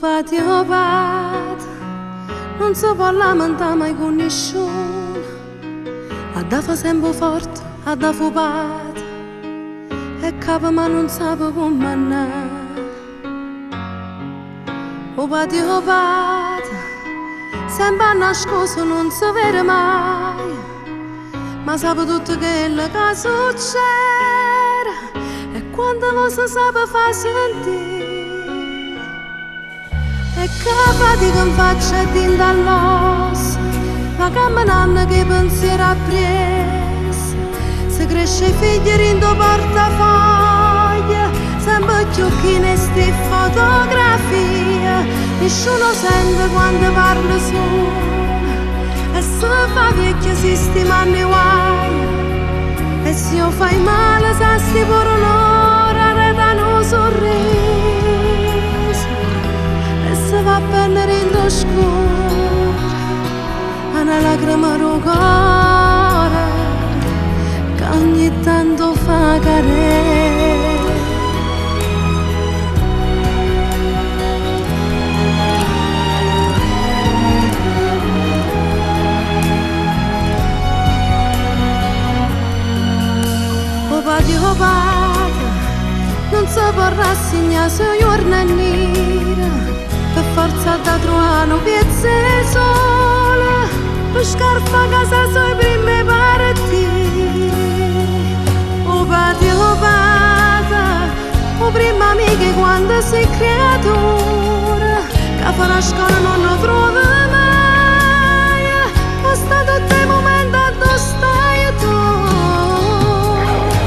oh pat, non si può lamentare mai con nessuno, a da fa sempre forte, a da fu pat, e capo ma non sa come andare. Oh pat, sempre nascosto non si vede mai, ma sa tutto quello che succede, e quando non si sa fa sentire. E che fatica mi faccio a dire dall'osso, ma camminando che pensiero ha preso. Se cresce i figli in tuo portafoglio, sempre più chi ne sti fotografie, nessuno sente quando parla solo, e se fa vecchio si stimano i guai, e se io fai male sa sti pure un'ora redano sorriso. Va a prendere in lo scuro una lacrima al cuore che ogni tanto fa cadere. Oh padre, non si può rassegnare se giorno è nera, per forza da trovare un piezzo sole, per scarpa a casa sui primi partiti. Oh patria, oh prima amiche quando sei creatura, che fa la scuola non lo trovi mai, ma sta tutti i momenti dove stai tu,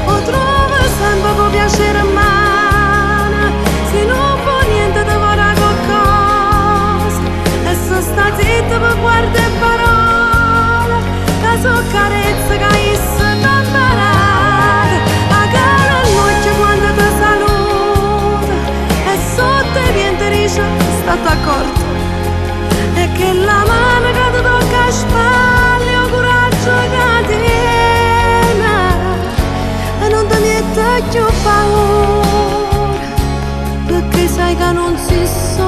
o trovi sempre con piacere in mano, se non può niente ti vorrà sta zitta per guardare parole, che so carezze che issa t'ha imparato, a cara all'occhio quando ti saluta, e sotto i piedi dice state accorto, e che la mano che ti tocca a spalle, o coraggio che tiene, e non ti mette più paura, perché sai che non si so.